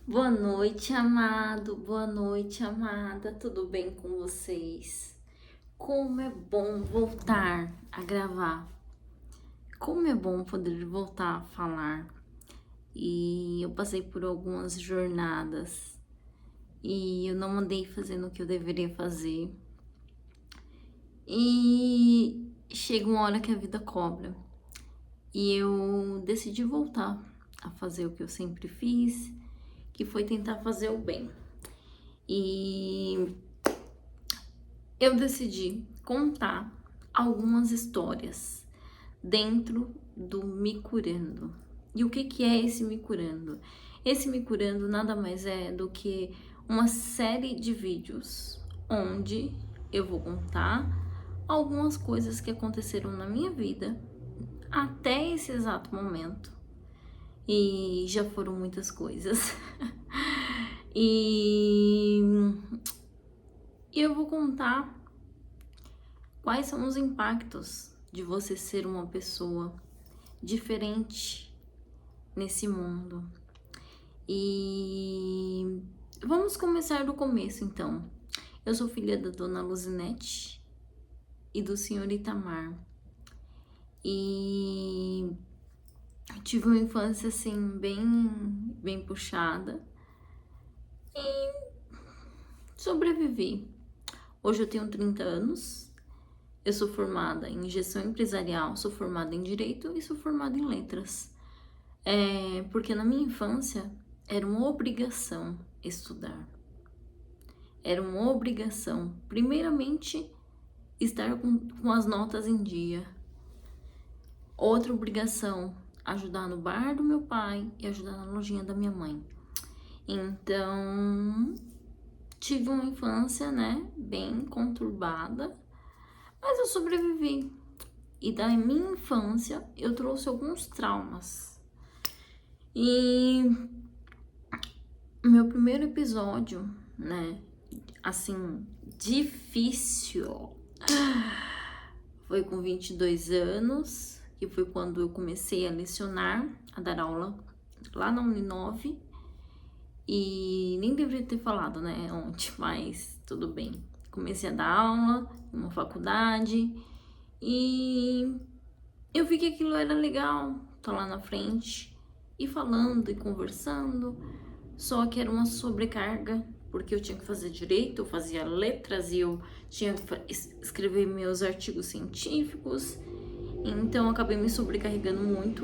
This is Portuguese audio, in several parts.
Boa noite, amado. Boa noite, amada. Tudo bem com vocês? Como é bom voltar a gravar. Como é bom poder voltar a falar. E eu passei por algumas jornadas e eu não andei fazendo o que eu deveria fazer. E chega uma hora que a vida cobra. E eu decidi voltar a fazer o que eu sempre fiz, que foi tentar fazer o bem. E eu decidi contar algumas histórias dentro do Me Curando. E o que é esse Me Curando? Esse Me Curando nada mais é do que uma série de vídeos onde eu vou contar algumas coisas que aconteceram na minha vida até esse exato momento. E já foram muitas coisas. E eu vou contar quais são os impactos de você ser uma pessoa diferente nesse mundo. E vamos começar do começo, então. Eu sou filha da dona Luzinete e do senhor Itamar. E tive uma infância, assim, bem puxada. E sobrevivi. Hoje eu tenho 30 anos. Eu sou formada em gestão empresarial, sou formada em direito e sou formada em letras. Porque na minha infância era uma obrigação estudar. Era uma obrigação, primeiramente, estar com as notas em dia. Outra obrigação, ajudar no bar do meu pai e ajudar na lojinha da minha mãe. Então, tive uma infância, né, bem conturbada, mas eu sobrevivi. E da minha infância eu trouxe alguns traumas. E meu primeiro episódio, né, assim, difícil, foi com 22 anos, que foi quando eu comecei a lecionar, a dar aula lá na Uninove. E nem deveria ter falado, né, ontem, mas tudo bem. Comecei a dar aula em uma faculdade e eu vi que aquilo era legal, tô lá na frente e falando e conversando, só que era uma sobrecarga, porque eu tinha que fazer direito, eu fazia letras e eu tinha que escrever meus artigos científicos, então eu acabei me sobrecarregando muito.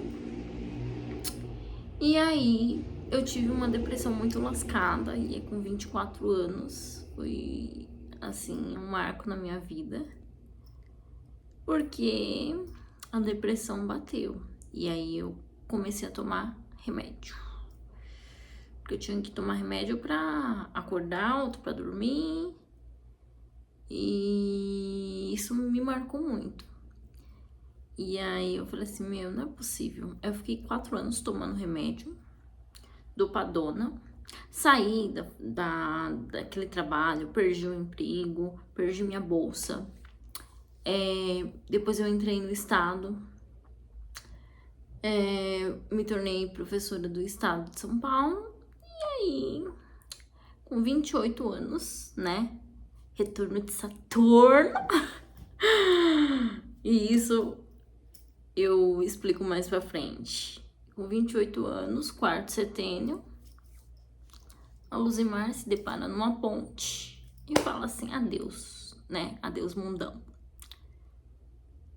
E aí eu tive uma depressão muito lascada, e com 24 anos foi, assim, um marco na minha vida, porque a depressão bateu. E aí eu comecei a tomar remédio. Porque eu tinha que tomar remédio pra acordar, outro pra dormir. E isso me marcou muito. E aí eu falei assim, meu, não é possível. Eu fiquei 4 anos tomando remédio, Dopadona. Saí daquele trabalho, perdi o emprego, perdi minha bolsa. Depois eu entrei no estado, me tornei professora do estado de São Paulo. E aí, com 28 anos, né? Retorno de Saturno. E isso eu explico mais pra frente. Com 28 anos, quarto setênio, a Luzimar se depara numa ponte e fala assim, adeus, né? Adeus, mundão.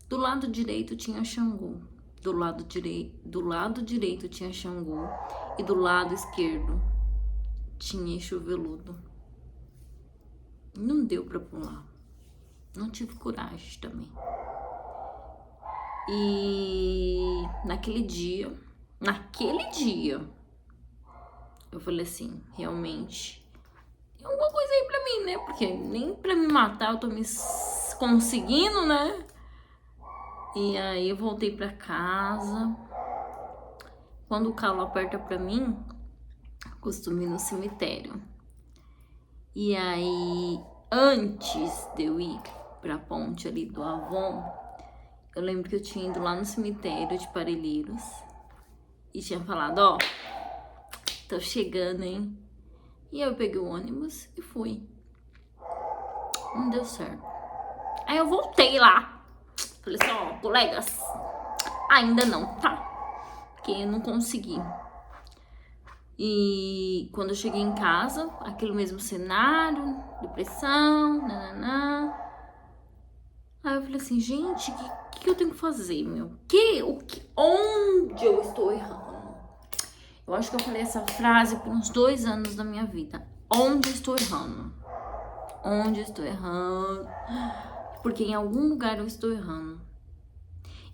Do lado direito tinha Xangô. Do lado direito tinha Xangô. E do lado esquerdo tinha Exu Veludo. Não deu pra pular. Não tive coragem também. E naquele dia, eu falei assim, realmente, tem alguma coisa aí pra mim, né? Porque nem pra me matar eu tô me conseguindo, né? E aí eu voltei pra casa. Quando o calo aperta pra mim, costumo ir no cemitério. E aí, antes de eu ir pra ponte ali do Avon, eu lembro que eu tinha ido lá no cemitério de Parelheiros e tinha falado, ó, tô chegando, hein? E eu peguei o ônibus e fui. Não deu certo. Aí eu voltei lá. Falei assim, ó, colegas, ainda não, tá? Porque eu não consegui. E quando eu cheguei em casa, aquele mesmo cenário, depressão, nananã. Aí eu falei assim, gente, o que eu tenho que fazer, meu? Onde eu estou errando? Eu acho que eu falei essa frase por uns 2 anos da minha vida. Onde eu estou errando? Onde eu estou errando? Porque em algum lugar eu estou errando.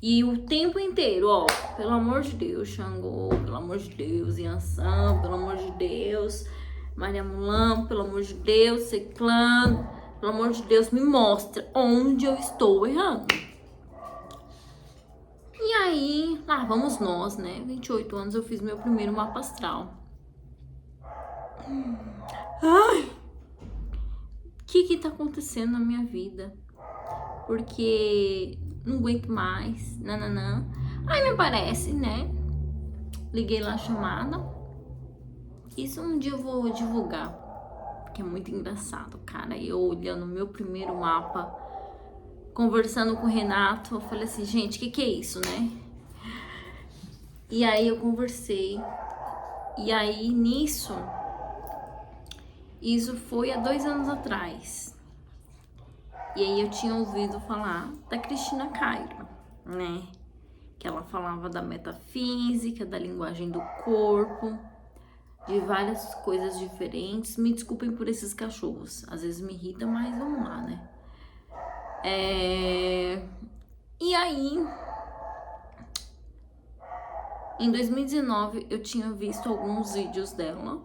E o tempo inteiro, ó, pelo amor de Deus, Xangô, pelo amor de Deus, Yansan, pelo amor de Deus, Maria Mulambo, pelo amor de Deus, Ciclano, pelo amor de Deus, me mostra onde eu estou errando. E aí, lá vamos nós, né? 28 anos eu fiz meu primeiro mapa astral. Ai! O que tá acontecendo na minha vida? Porque não aguento mais, nananã. Aí me aparece, né? Liguei lá a chamada. Isso um dia eu vou divulgar, porque é muito engraçado, cara. Eu olhando o meu primeiro mapa, conversando com o Renato, eu falei assim, gente, o que é isso, né? E aí eu conversei. E aí nisso, isso foi há 2 anos atrás. E aí eu tinha ouvido falar da Cristina Cairo, né? Que ela falava da metafísica, da linguagem do corpo, de várias coisas diferentes. Me desculpem por esses cachorros, às vezes me irrita, mas vamos lá, né? E aí, em 2019, eu tinha visto alguns vídeos dela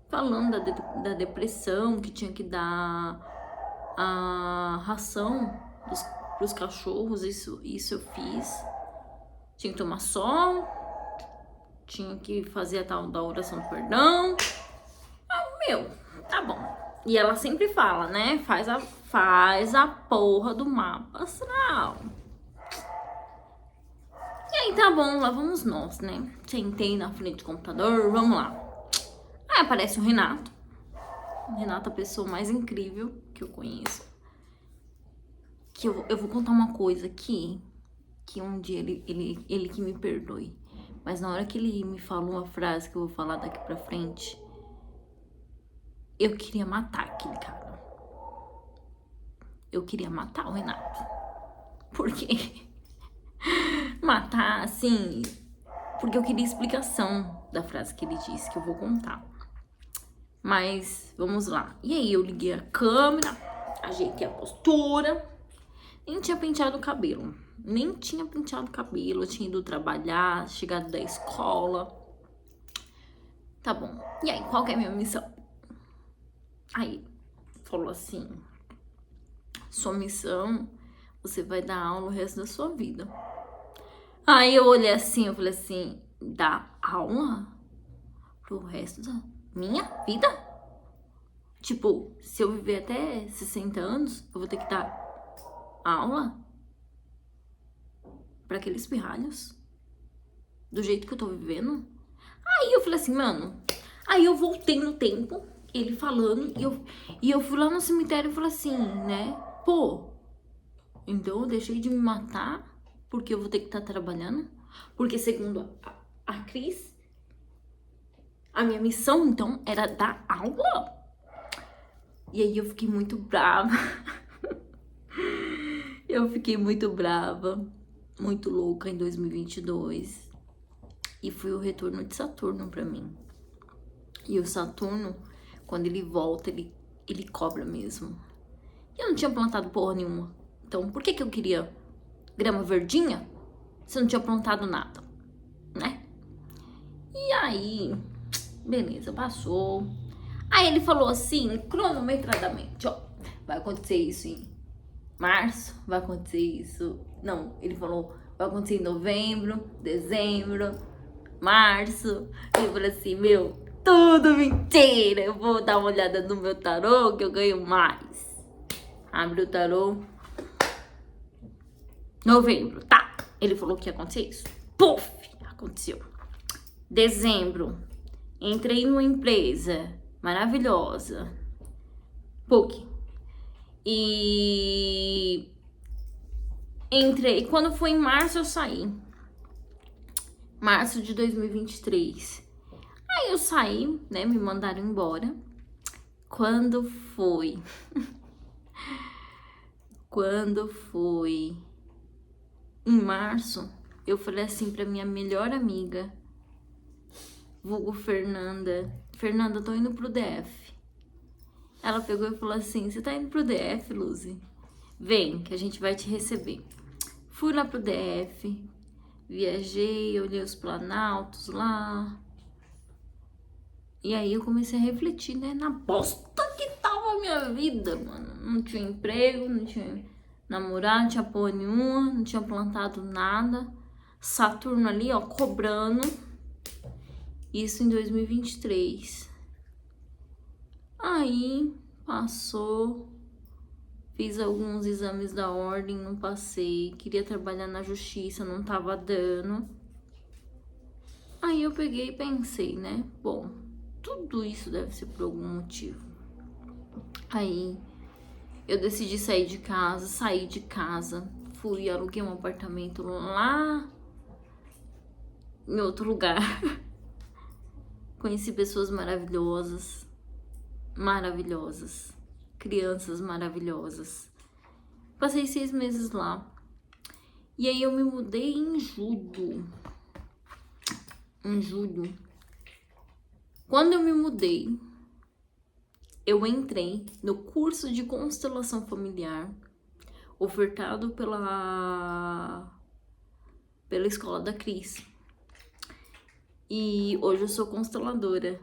falando da depressão, que tinha que dar a ração pros cachorros. Isso eu fiz. Tinha que tomar sol, tinha que fazer a tal da oração do perdão. Meu, tá bom. E ela sempre fala, né? Faz a porra do mapa astral. E aí, tá bom, lá vamos nós, né? Sentei na frente do computador, vamos lá. Aí aparece o Renato. O Renato é a pessoa mais incrível que eu conheço. Que eu vou contar uma coisa aqui, que um dia ele que me perdoe. Mas na hora que ele me falou uma frase que eu vou falar daqui pra frente, eu queria matar aquele cara. Eu queria matar o Renato. Por quê? Matar, assim, porque eu queria explicação da frase que ele disse, que eu vou contar. Mas, vamos lá. E aí, eu liguei a câmera, ajeitei a postura. Nem tinha penteado o cabelo. Eu tinha ido trabalhar, chegado da escola. Tá bom. E aí, qual que é a minha missão? Aí, falou assim, sua missão, você vai dar aula o resto da sua vida. Aí eu olhei assim, eu falei assim, dar aula pro resto da minha vida? Tipo, se eu viver até 60 anos, eu vou ter que dar aula pra aqueles pirralhos? Do jeito que eu tô vivendo? Aí eu falei assim, mano, aí eu voltei no tempo, ele falando, e eu fui lá no cemitério e falei assim, né? Pô, então eu deixei de me matar porque eu vou ter que estar trabalhando? Porque segundo a Cris, a minha missão, então, era dar aula? E aí eu fiquei muito brava. Eu fiquei muito brava, muito louca em 2022. E foi o retorno de Saturno pra mim. E o Saturno, quando ele volta, ele cobra mesmo. E eu não tinha plantado porra nenhuma. Então, por que eu queria grama verdinha se eu não tinha plantado nada, né? E aí, beleza, passou. Aí ele falou assim, cronometradamente, ó, vai acontecer isso em março, vai acontecer isso... Não, ele falou, vai acontecer em novembro, dezembro, março. E eu falei assim, meu, tudo mentira. Eu vou dar uma olhada no meu tarô que eu ganho mais. Abre o tarô. Novembro, tá. Ele falou que ia acontecer isso. Puf, aconteceu. Dezembro, Entrei numa empresa maravilhosa, PUC, e entrei, quando foi em março eu saí, março de 2023, aí eu saí, né, me mandaram embora. Quando foi em março, eu falei assim pra minha melhor amiga, vulgo Fernanda, tô indo pro DF. Ela pegou e falou assim, você tá indo pro DF, Luzi? Vem, que a gente vai te receber. Fui lá pro DF, viajei, olhei os planaltos lá. E aí eu comecei a refletir, né, na bosta que tava a minha vida, mano. Não tinha emprego, não tinha namorado, não tinha porra nenhuma, não tinha plantado nada. Saturno ali, ó, cobrando. Isso em 2023. Aí passou, fiz alguns exames da ordem, não passei. Queria trabalhar na justiça, não tava dando. Aí eu peguei e pensei, né? Bom, tudo isso deve ser por algum motivo. Aí eu decidi sair de casa, fui, aluguei um apartamento lá em outro lugar. Conheci pessoas maravilhosas, crianças maravilhosas. Passei 6 meses lá. E aí eu me mudei em julho. Quando eu me mudei, eu entrei no curso de constelação familiar ofertado pela escola da Cris. E hoje eu sou consteladora.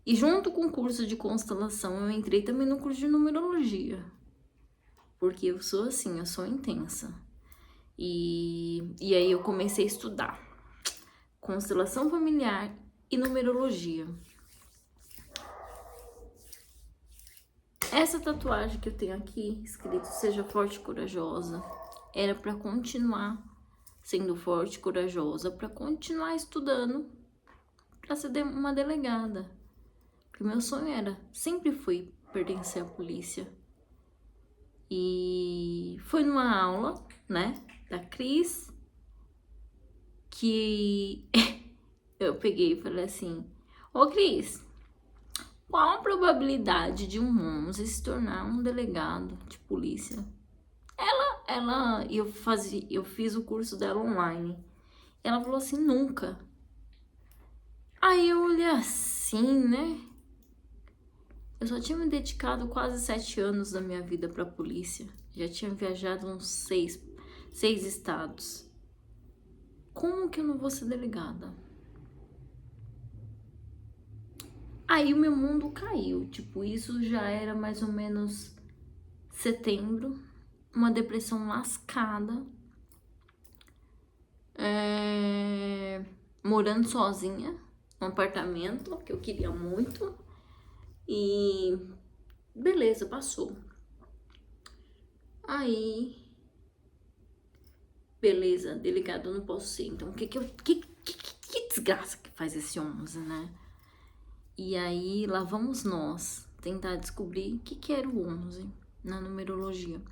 E junto com o curso de constelação, eu entrei também no curso de numerologia. Porque eu sou assim, eu sou intensa. E aí eu comecei a estudar constelação familiar e numerologia. Essa tatuagem que eu tenho aqui, escrito Seja Forte e Corajosa, era para continuar sendo forte e corajosa, para continuar estudando, para ser uma delegada. Porque meu sonho sempre foi pertencer à polícia. E foi numa aula, né, da Cris, que eu peguei e falei assim, ô Cris, qual a probabilidade de um 11 se tornar um delegado de polícia? Eu fiz o curso dela online. Ela falou assim, nunca. Aí eu olhei assim, né? Eu só tinha me dedicado quase 7 anos da minha vida pra polícia. Já tinha viajado uns 6 estados. Como que eu não vou ser delegada? Aí o meu mundo caiu. Tipo, isso já era mais ou menos setembro. Uma depressão lascada. Morando sozinha. Num apartamento que eu queria muito. E beleza, passou. Aí, beleza, delegado eu não posso ser. Então, que desgraça que faz esse 11, né? E aí, lá vamos nós tentar descobrir o que era o 11 na numerologia.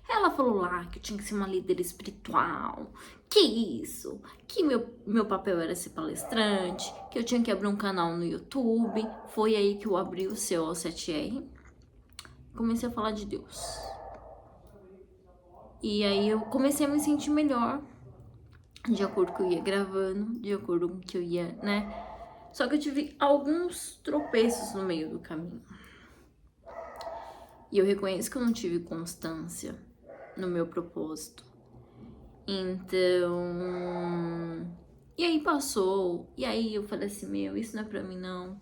Ela falou lá que eu tinha que ser uma líder espiritual, que isso, que meu papel era ser palestrante, que eu tinha que abrir um canal no YouTube. Foi aí que eu abri o CO7R. Comecei a falar de Deus. E aí eu comecei a me sentir melhor, de acordo com que eu ia gravando, de acordo com o que eu ia, né? Só que eu tive alguns tropeços no meio do caminho. E eu reconheço que eu não tive constância no meu propósito. Então... E aí passou, e aí eu falei assim, isso não é pra mim não.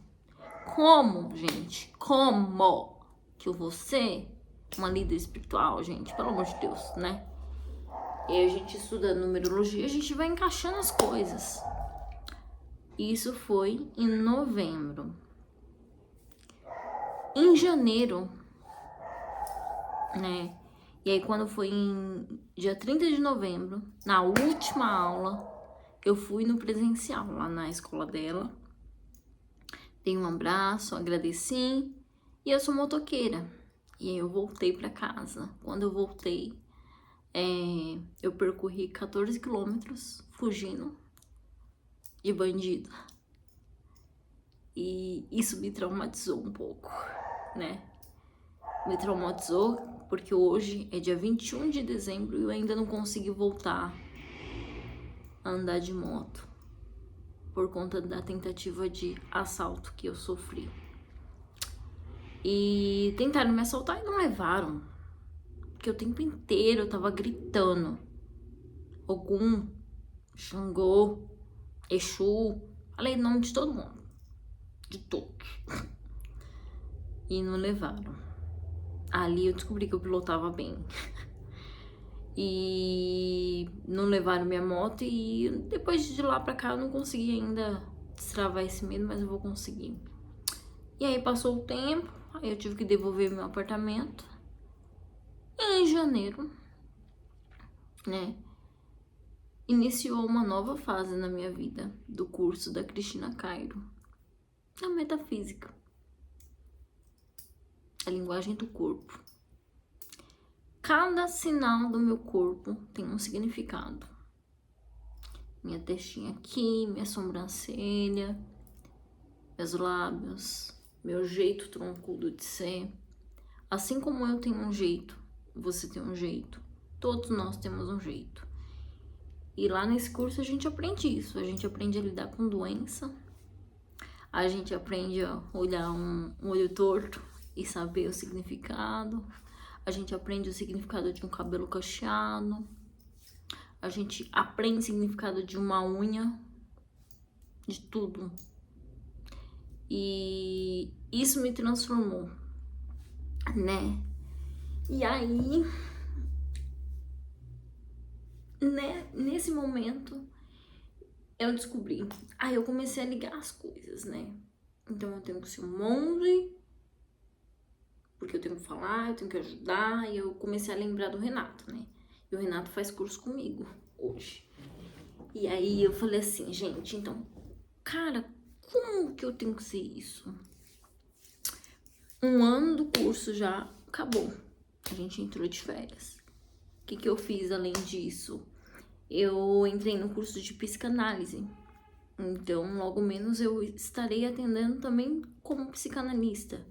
Como, gente? Como que eu vou ser uma líder espiritual, gente? Pelo amor de Deus, né? E aí a gente estuda numerologia, a gente vai encaixando as coisas. Isso foi em novembro. Em janeiro, né? E aí quando foi em dia 30 de novembro, na última aula, eu fui no presencial lá na escola dela. dei um abraço, agradeci e eu sou motoqueira. E aí eu voltei pra casa. Quando eu voltei, eu percorri 14 quilômetros fugindo de bandido. E isso me traumatizou um pouco, né? Me traumatizou porque hoje é dia 21 de dezembro e eu ainda não consegui voltar a andar de moto por conta da tentativa de assalto que eu sofri. E tentaram me assaltar e não levaram, porque o tempo inteiro eu tava gritando Ogum, Xangô, Exu, falei o nome de todo mundo, de todos, e não levaram. Ali eu descobri que eu pilotava bem. E não levaram minha moto e depois de lá pra cá eu não consegui ainda destravar esse medo, mas eu vou conseguir. E aí passou o tempo, aí eu tive que devolver meu apartamento. E em janeiro, né, iniciou uma nova fase na minha vida do curso da Cristina Cairo, a metafísica, a linguagem do corpo. Cada sinal do meu corpo tem um significado. Minha testinha aqui, minha sobrancelha, meus lábios, meu jeito troncudo de ser. Assim como eu tenho um jeito, você tem um jeito, todos nós temos um jeito. E lá nesse curso a gente aprende isso, a gente aprende a lidar com doença, a gente aprende a olhar um olho torto e saber o significado, a gente aprende o significado de um cabelo cacheado, a gente aprende o significado de uma unha, de tudo. E isso me transformou, né? E aí, né, nesse momento, eu descobri. Aí eu comecei a ligar as coisas, né? Então eu tenho que ser um monge, porque eu tenho que falar, eu tenho que ajudar. E eu comecei a lembrar do Renato, né? E o Renato faz curso comigo hoje. E aí eu falei assim, gente, então, cara, como que eu tenho que ser isso? Um ano do curso já acabou. A gente entrou de férias. O que eu fiz além disso? Eu entrei no curso de psicanálise. Então, logo menos eu estarei atendendo também como psicanalista.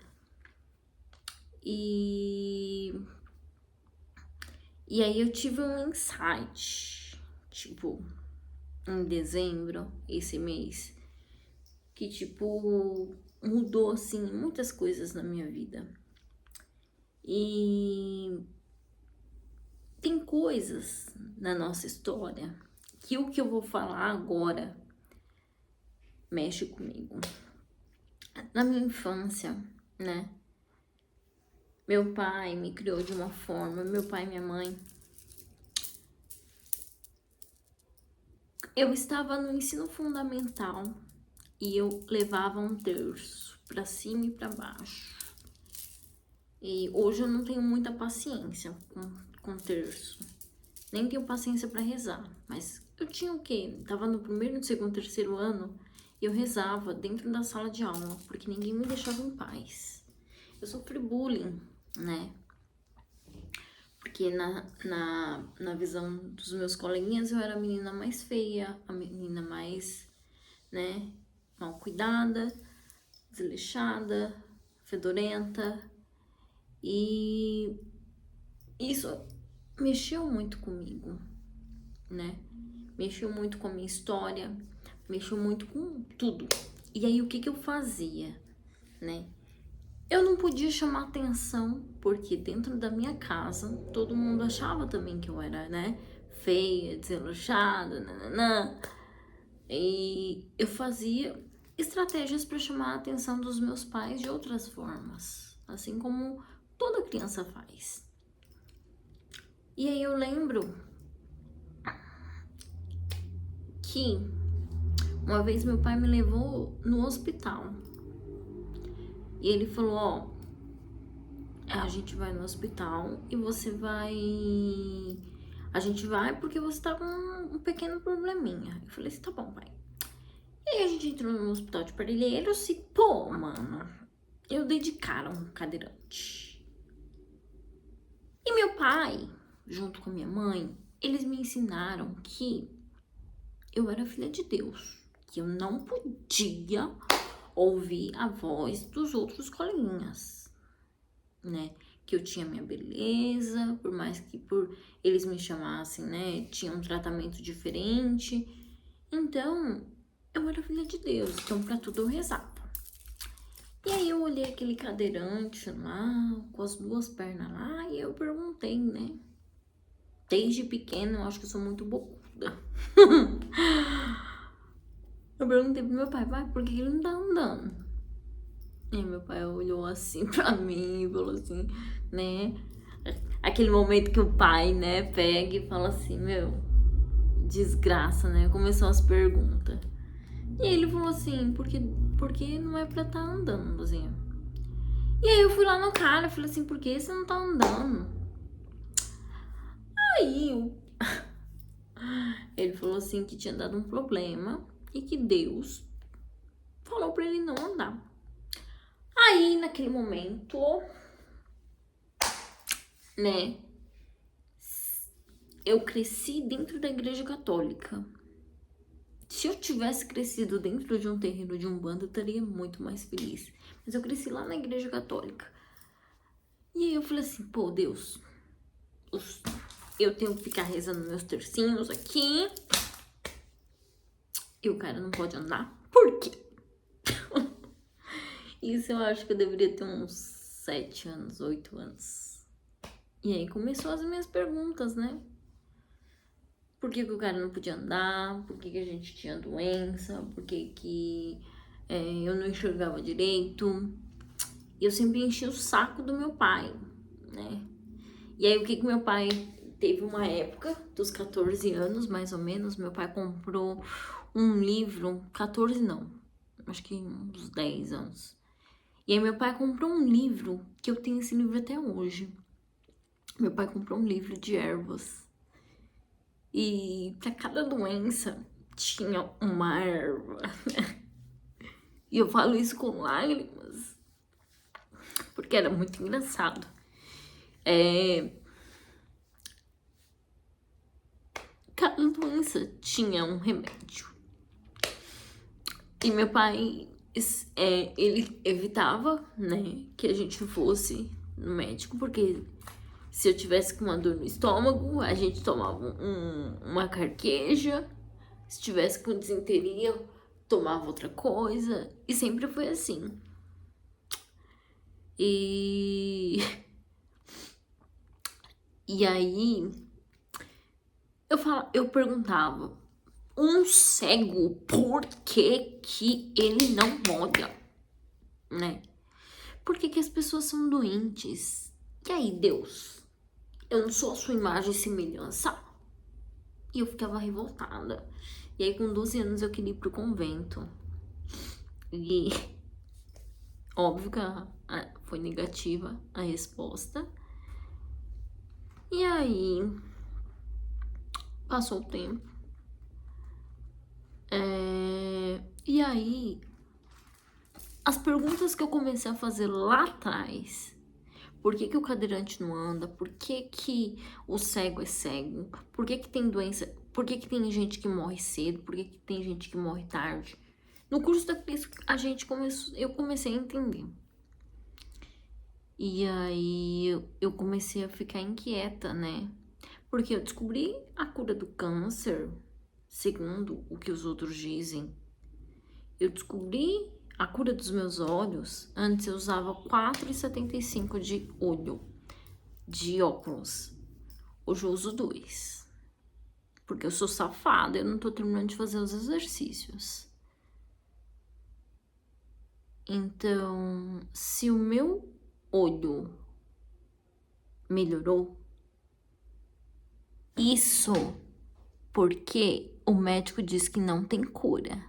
E aí eu tive um insight, tipo, em dezembro, esse mês, que, tipo, mudou, assim, muitas coisas na minha vida. E tem coisas na nossa história que o que eu vou falar agora mexe comigo. Na minha infância, né? Meu pai me criou de uma forma, meu pai e minha mãe. Eu estava no ensino fundamental e eu levava um terço pra cima e pra baixo. E hoje eu não tenho muita paciência com terço. Nem tenho paciência pra rezar. Mas eu tinha o quê? Tava no primeiro, no segundo, terceiro ano e eu rezava dentro da sala de aula, porque ninguém me deixava em paz. Eu sofri bullying, né? Porque na visão dos meus coleguinhas eu era a menina mais feia, a menina mais, né, mal cuidada, desleixada, fedorenta. E isso mexeu muito comigo, né? Mexeu muito com a minha história, mexeu muito com tudo. E aí o que eu fazia, né? Eu não podia chamar atenção, porque dentro da minha casa, todo mundo achava também que eu era, né, feia, desleixada, nananã. E eu fazia estratégias para chamar a atenção dos meus pais de outras formas, assim como toda criança faz. E aí eu lembro que uma vez meu pai me levou no hospital. E ele falou, ó, a gente vai no hospital e você vai... A gente vai porque você tá com um pequeno probleminha. Eu falei assim, tá bom, pai. E Aí a gente entrou no hospital de Parelheiros e, pô, mano, eu dei de cara um cadeirante. E meu pai, junto com minha mãe, eles me ensinaram que eu era filha de Deus, que eu não podia ouvir a voz dos outros coleguinhas, né? Que eu tinha minha beleza, por mais que por eles me chamassem, né? Tinha um tratamento diferente. Então, eu era filha de Deus, então pra tudo eu rezava. E aí eu olhei aquele cadeirante lá, com as duas pernas lá, e eu perguntei, né? Desde pequena eu acho que eu sou muito bocuda. Eu perguntei pro meu pai, pai, por que ele não tá andando? E meu pai olhou assim pra mim e falou assim, né? Aquele momento que o pai, né, pega e fala assim, meu, desgraça, né? Começou as perguntas. E aí ele falou assim, porque não é pra tá andando, assim. E aí eu fui lá no cara, falei assim, por que você não tá andando? Aí ele falou assim que tinha dado um problema e que Deus falou pra ele não andar. Aí naquele momento, né, eu cresci dentro da igreja católica. Se eu tivesse crescido dentro de um terreiro de Umbanda, eu estaria muito mais feliz. Mas eu cresci lá na igreja católica. E aí eu falei assim, pô, Deus, eu tenho que ficar rezando meus tercinhos aqui. E o cara não pode andar. Por quê? Isso eu acho que eu deveria ter uns 7 anos, 8 anos. E aí começou as minhas perguntas, né? Por que o cara não podia andar? Por que a gente tinha doença? Por que eu não enxergava direito? E eu sempre enchi o saco do meu pai, né? E aí o que meu pai... Teve uma época, dos 14 anos, mais ou menos, meu pai comprou um livro... 14 não, acho que uns 10 anos. E aí meu pai comprou um livro, que eu tenho esse livro até hoje. Meu pai comprou um livro de ervas. E para cada doença tinha uma erva. E eu falo isso com lágrimas, porque era muito engraçado. Cada doença tinha um remédio. E meu pai, ele evitava, né, que a gente fosse no médico, porque se eu tivesse com uma dor no estômago, a gente tomava uma carqueja. Se tivesse com desinteria, tomava outra coisa. E sempre foi assim. E aí eu perguntava, um cego, por que que ele não olha, né? Por que que as pessoas são doentes? E aí, Deus, eu não sou a sua imagem e semelhança? E eu ficava revoltada. E aí, com 12 anos, eu queria ir pro convento. E óbvio que foi negativa a resposta. E aí, passou o tempo. E aí, as perguntas que eu comecei a fazer lá atrás, por que que o cadeirante não anda, por que que o cego é cego, por que que tem doença, por que que tem gente que morre cedo, por que que tem gente que morre tarde, no curso da Cris eu comecei a entender. E aí eu comecei a ficar inquieta, né? Porque eu descobri a cura do câncer, segundo o que os outros dizem. Eu descobri a cura dos meus olhos. Antes eu usava 4,75 de olho, de óculos. Hoje eu uso 2. Porque eu sou safada, eu não tô terminando de fazer os exercícios. Então, se o meu olho melhorou, isso porque o médico diz que não tem cura.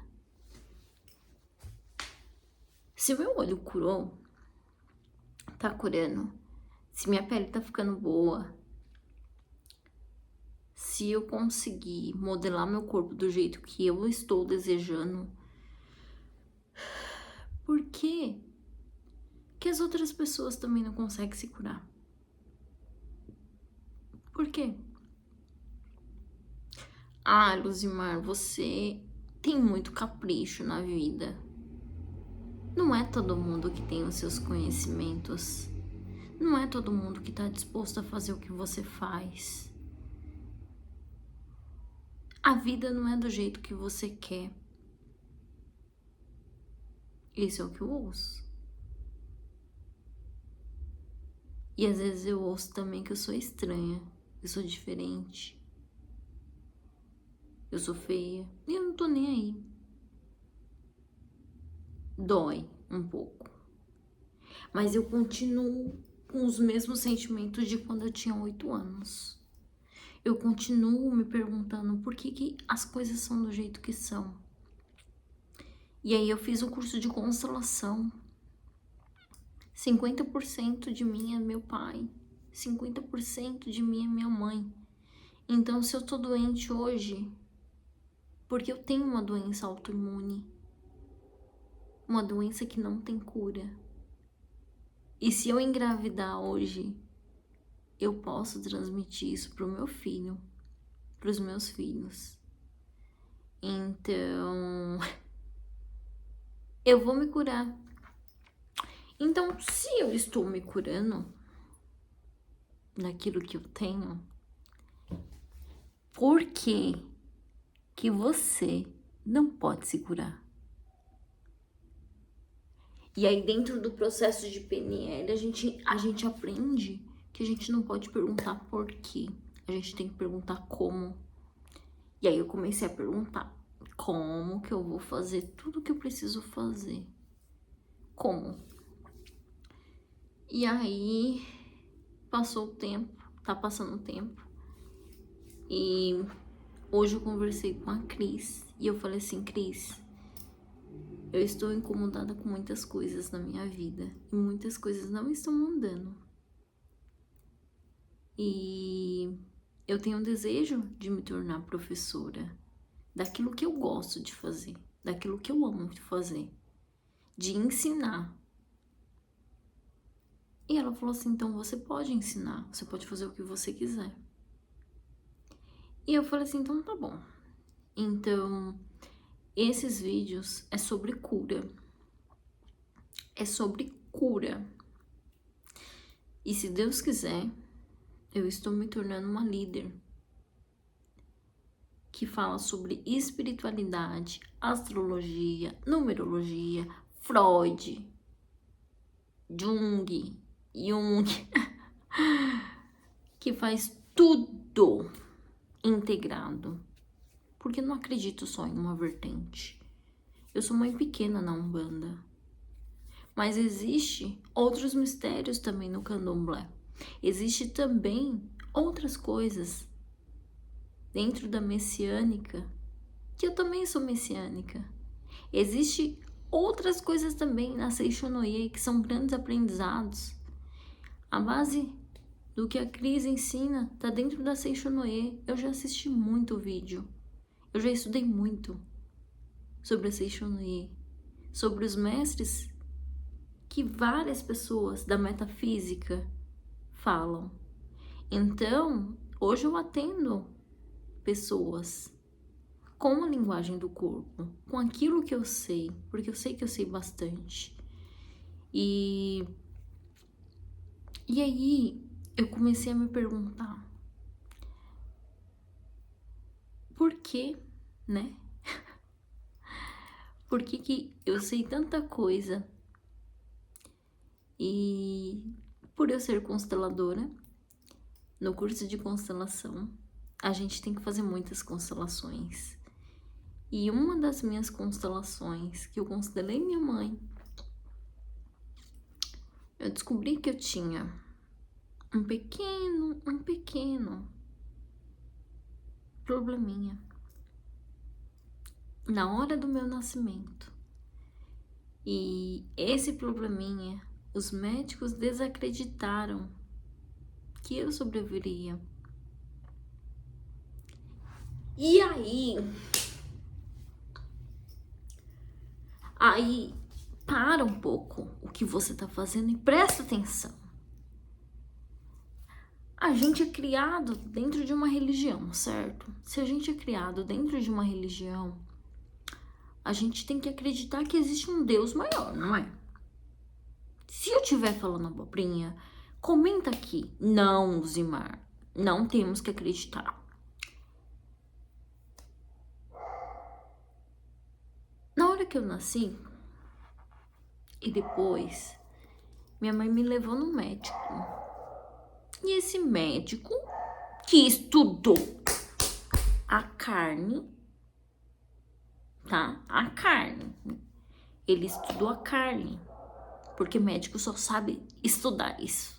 Se o meu olho curou, tá curando, se minha pele tá ficando boa, se eu conseguir modelar meu corpo do jeito que eu estou desejando, Por que que as outras pessoas também não conseguem se curar? Por quê? Ah, Luzimar, você tem muito capricho na vida. Não é todo mundo que tem os seus conhecimentos. Não é todo mundo que está disposto a fazer o que você faz. A vida não é do jeito que você quer. Isso é o que eu ouço. E às vezes eu ouço também que eu sou estranha, eu sou diferente, eu sou feia, e eu não tô nem aí. Dói um pouco. Mas eu continuo com os mesmos sentimentos de quando eu tinha 8 anos. Eu continuo me perguntando por que as coisas são do jeito que são. E aí eu fiz um curso de constelação. 50% de mim é meu pai, 50% de mim é minha mãe. Então, se eu tô doente hoje, porque eu tenho uma doença autoimune, uma doença que não tem cura. E se eu engravidar hoje, eu posso transmitir isso pro meu filho, pros meus filhos. Então, eu vou me curar. Então, se eu estou me curando daquilo que eu tenho, por que você não pode se curar? E aí, dentro do processo de PNL, a gente aprende que a gente não pode perguntar por quê. A gente tem que perguntar como. E aí eu comecei a perguntar, como que eu vou fazer tudo que eu preciso fazer? Como? E aí, passou o tempo, tá passando o tempo. E hoje eu conversei com a Cris. E eu falei assim, Cris, eu estou incomodada com muitas coisas na minha vida. E muitas coisas não estão andando. E eu tenho um desejo de me tornar professora daquilo que eu gosto de fazer, daquilo que eu amo de fazer, de ensinar. E ela falou assim, então você pode ensinar, você pode fazer o que você quiser. E eu falei assim, então tá bom. Então, esses vídeos é sobre cura. É sobre cura. E se Deus quiser, eu estou me tornando uma líder que fala sobre espiritualidade, astrologia, numerologia, Freud, Jung, que faz tudo integrado. Porque eu não acredito só em uma vertente. Eu sou mãe pequena na Umbanda. Mas existe outros mistérios também no Candomblé. Existe também outras coisas dentro da messiânica, que eu também sou messiânica. Existe outras coisas também na Seishonoye, que são grandes aprendizados. A base do que a Cris ensina tá dentro da Seishonoye. Eu já assisti muito vídeo. Eu já estudei muito sobre a Seishonoye, sobre os mestres que várias pessoas da metafísica falam. Então, hoje eu atendo pessoas com a linguagem do corpo, com aquilo que eu sei, porque eu sei que eu sei bastante. E aí eu comecei a me perguntar, por que, né? Por que eu sei tanta coisa? E por eu ser consteladora, no curso de constelação, a gente tem que fazer muitas constelações. E uma das minhas constelações, que eu constelei minha mãe, eu descobri que eu tinha um pequeno probleminha na hora do meu nascimento. E esse probleminha, os médicos desacreditaram que eu sobreviveria. E aí para um pouco o que você tá fazendo e presta atenção. A gente é criado dentro de uma religião, certo? Se a gente é criado dentro de uma religião, a gente tem que acreditar que existe um Deus maior, não é? Se eu estiver falando abobrinha, comenta aqui. Não, Zimar, não temos que acreditar. Na hora que eu nasci, e depois, minha mãe me levou no médico. E esse médico que estudou a carne, tá? A carne. Ele estudou a carne, porque médico só sabe estudar isso.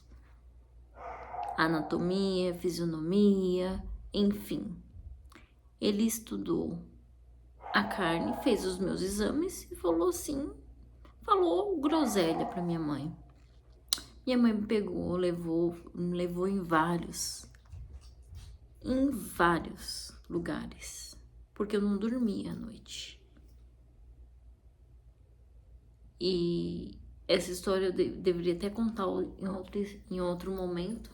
Anatomia, fisionomia, enfim. Ele estudou a carne, fez os meus exames e falou assim, falou groselha pra minha mãe. Minha mãe me pegou, me levou em vários lugares, porque eu não dormia à noite. E essa história eu deveria até contar em outro momento.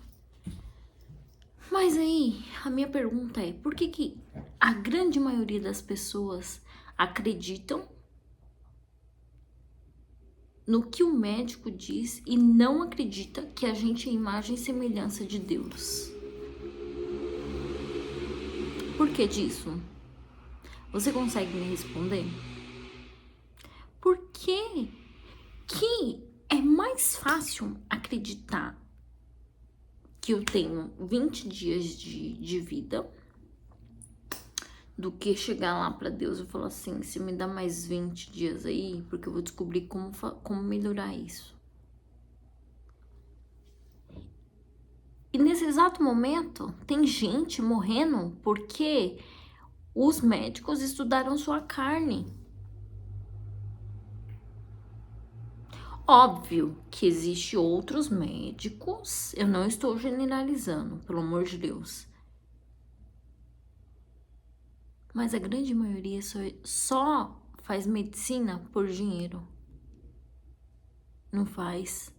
Mas aí, a minha pergunta é, por que a grande maioria das pessoas acreditam no que o médico diz e não acredita que a gente é imagem e semelhança de Deus? Por que disso? Você consegue me responder? Por que é mais fácil acreditar que eu tenho 20 dias de vida do que chegar lá para Deus e falar assim, se me dá mais 20 dias aí, porque eu vou descobrir como melhorar isso. E nesse exato momento, tem gente morrendo porque os médicos estudaram sua carne. Óbvio que existem outros médicos, eu não estou generalizando, pelo amor de Deus. Mas a grande maioria só faz medicina por dinheiro. Não faz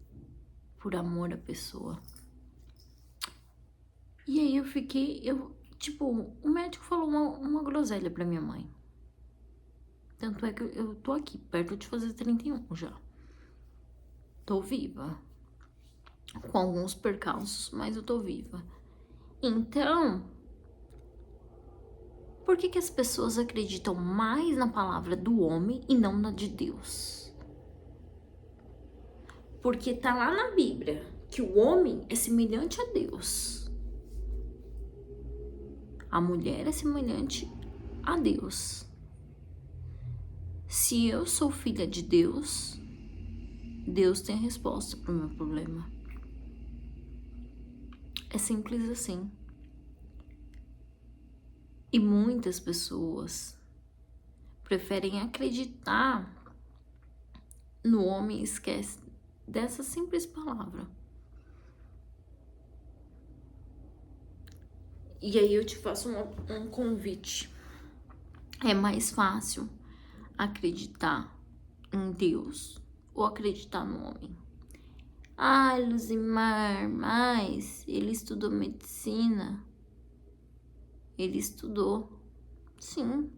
por amor à pessoa. E aí o médico falou uma groselha pra minha mãe. Tanto é que eu tô aqui, perto de fazer 31 já. Tô viva. Com alguns percalços, mas eu tô viva. Então, por que as pessoas acreditam mais na palavra do homem e não na de Deus? Porque tá lá na Bíblia que o homem é semelhante a Deus. A mulher é semelhante a Deus. Se eu sou filha de Deus, Deus tem a resposta pro meu problema. É simples assim. E muitas pessoas preferem acreditar no homem e esquecem dessa simples palavra. E aí eu te faço um convite. É mais fácil acreditar em Deus ou acreditar no homem? Ah, Luzimar, mas ele estudou medicina. Ele estudou. Sim.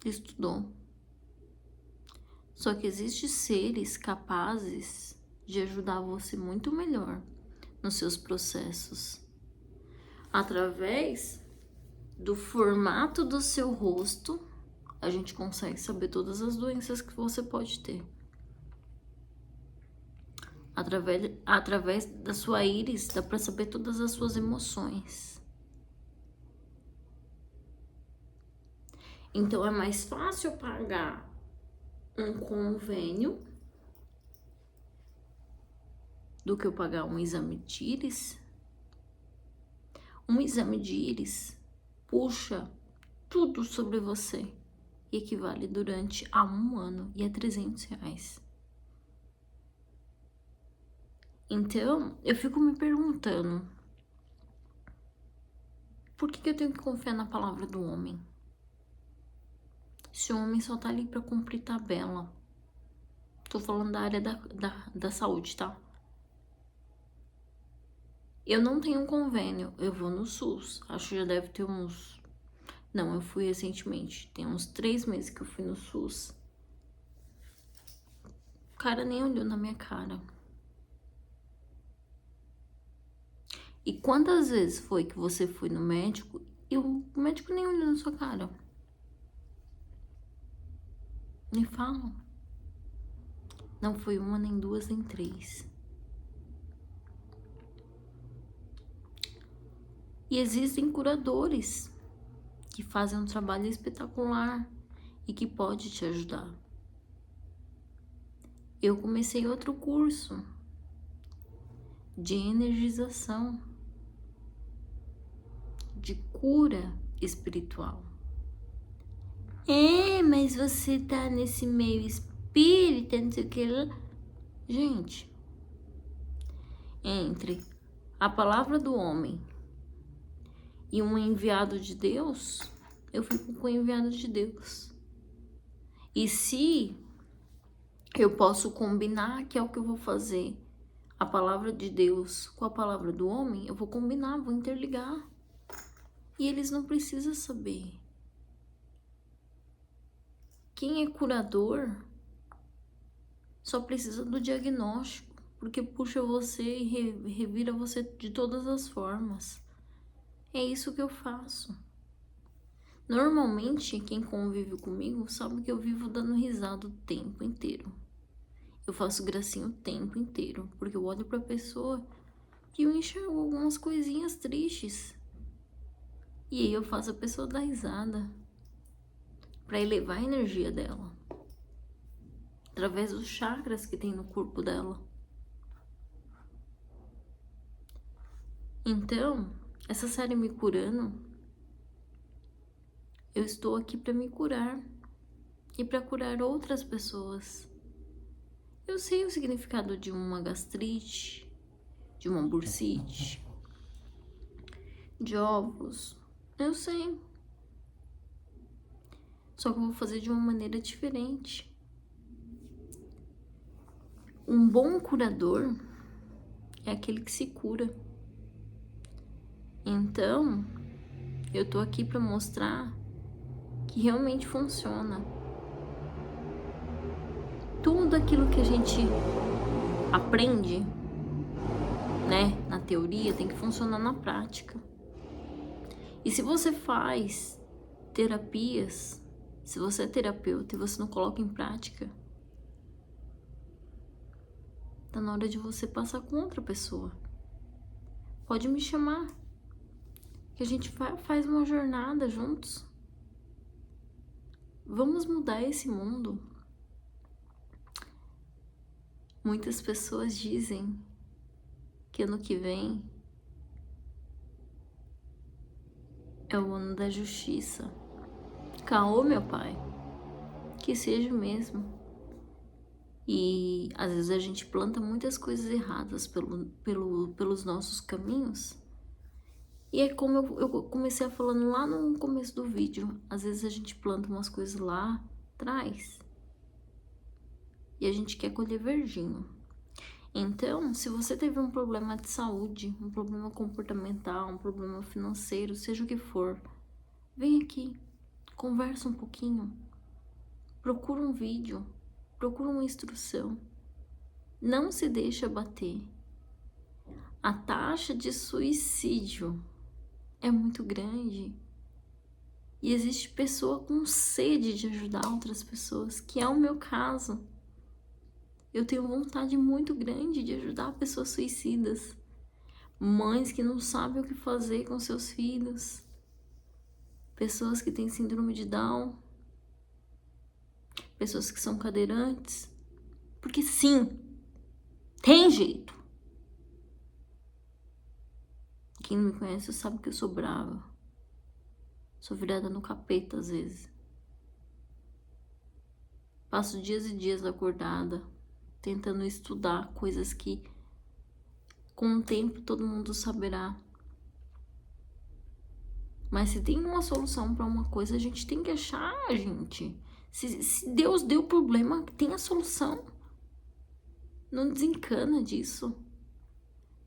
Estudou. Só que existem seres capazes de ajudar você muito melhor nos seus processos. Através do formato do seu rosto, a gente consegue saber todas as doenças que você pode ter. Através da sua íris, dá pra saber todas as suas emoções. Então, é mais fácil pagar um convênio do que eu pagar um exame de íris. Um exame de íris puxa tudo sobre você e equivale durante a 1 ano e a R$300. Então, eu fico me perguntando, por que eu tenho que confiar na palavra do homem? Esse homem só tá ali pra cumprir tabela. Tô falando da área da saúde, tá? Eu não tenho um convênio, eu vou no SUS. Acho que já deve ter uns... Não, eu fui recentemente. Tem uns 3 meses que eu fui no SUS. O cara nem olhou na minha cara. E quantas vezes foi que você foi no médico e o médico nem olhou na sua cara? Me falam. Não foi uma, nem duas, nem 3. E existem curadores que fazem um trabalho espetacular e que pode te ajudar. Eu comecei outro curso de energização, de cura espiritual. Mas você tá nesse meio espírita, não sei o que lá. Gente, entre a palavra do homem e um enviado de Deus, eu fico com o enviado de Deus. E se eu posso combinar, que é o que eu vou fazer, a palavra de Deus com a palavra do homem, eu vou combinar, vou interligar. E eles não precisam saber. Quem é curador só precisa do diagnóstico, porque puxa você e revira você de todas as formas. É isso que eu faço. Normalmente, quem convive comigo sabe que eu vivo dando risada o tempo inteiro. Eu faço gracinha o tempo inteiro, porque eu olho pra pessoa e eu enxergo algumas coisinhas tristes. E aí eu faço a pessoa dar risada pra elevar a energia dela, através dos chakras que tem no corpo dela. Então, essa série Me Curando, eu estou aqui para me curar e para curar outras pessoas. Eu sei o significado de uma gastrite, de uma bursite, de óvulos. Eu sei. Só que eu vou fazer de uma maneira diferente. Um bom curador é aquele que se cura. Então, eu tô aqui para mostrar que realmente funciona. Tudo aquilo que a gente aprende, né, na teoria, tem que funcionar na prática. E se você faz terapias, se você é terapeuta e você não coloca em prática, tá na hora de você passar com outra pessoa. Pode me chamar, que a gente faz uma jornada juntos. Vamos mudar esse mundo. Muitas pessoas dizem que ano que vem é o ano da justiça. Caô, meu pai. Que seja mesmo. E às vezes a gente planta muitas coisas erradas pelos nossos caminhos. E é como eu comecei a falando lá no começo do vídeo. Às vezes a gente planta umas coisas lá atrás e a gente quer colher verdinho. Então, se você teve um problema de saúde, um problema comportamental, um problema financeiro, seja o que for, vem aqui, conversa um pouquinho, procura um vídeo, procura uma instrução. Não se deixe abater. A taxa de suicídio é muito grande. E existe pessoa com sede de ajudar outras pessoas, que é o meu caso. Eu tenho vontade muito grande de ajudar pessoas suicidas. Mães que não sabem o que fazer com seus filhos. Pessoas que têm síndrome de Down. Pessoas que são cadeirantes. Porque sim, tem jeito. Quem não me conhece sabe que eu sou brava. Sou virada no capeta às vezes. Passo dias e dias acordada, tentando estudar coisas que com o tempo todo mundo saberá. Mas se tem uma solução para uma coisa, a gente tem que achar, gente. Se Deus deu problema, tem a solução. Não desencana disso.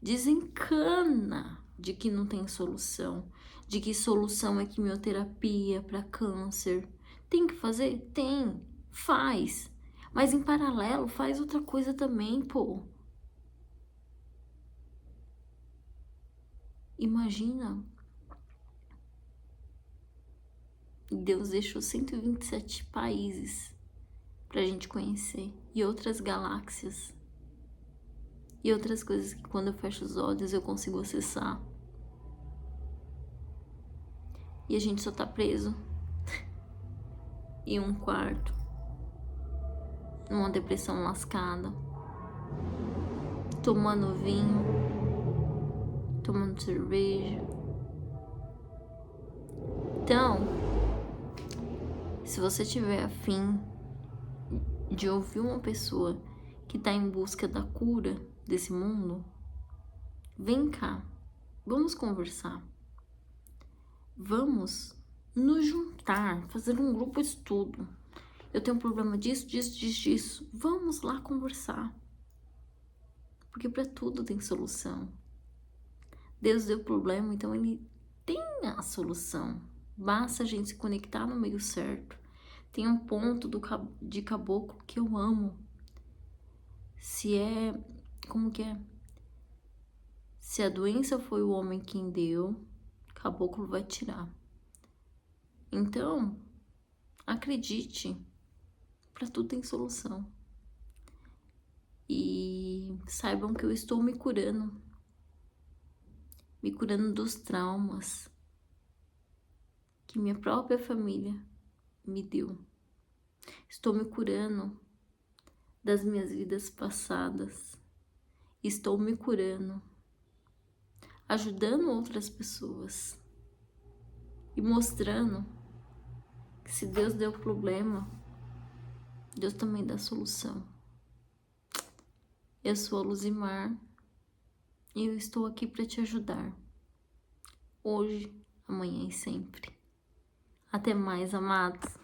Desencana de que não tem solução. De que solução é quimioterapia para câncer. Tem que fazer? Tem. Faz. Mas em paralelo, faz outra coisa também, pô. Imagina. Deus deixou 127 países pra gente conhecer. E outras galáxias. E outras coisas que quando eu fecho os olhos eu consigo acessar. E a gente só tá preso em um quarto, numa depressão lascada, tomando vinho, tomando cerveja. Então, se você tiver afim de ouvir uma pessoa que tá em busca da cura desse mundo, vem cá, vamos conversar. Vamos nos juntar, fazer um grupo estudo. Eu tenho um problema disso. Vamos lá conversar. Porque para tudo tem solução. Deus deu problema, então ele tem a solução. Basta a gente se conectar no meio certo. Tem um ponto de caboclo que eu amo. Como que é? Se a doença foi o homem quem deu, caboclo vai tirar. Então, acredite, para tudo tem solução. E saibam que eu estou me curando dos traumas que minha própria família me deu. Estou me curando das minhas vidas passadas. Estou me curando, ajudando outras pessoas e mostrando que se Deus deu problema, Deus também dá solução. Eu sou a Luzimar e eu estou aqui para te ajudar. Hoje, amanhã e sempre. Até mais, amados.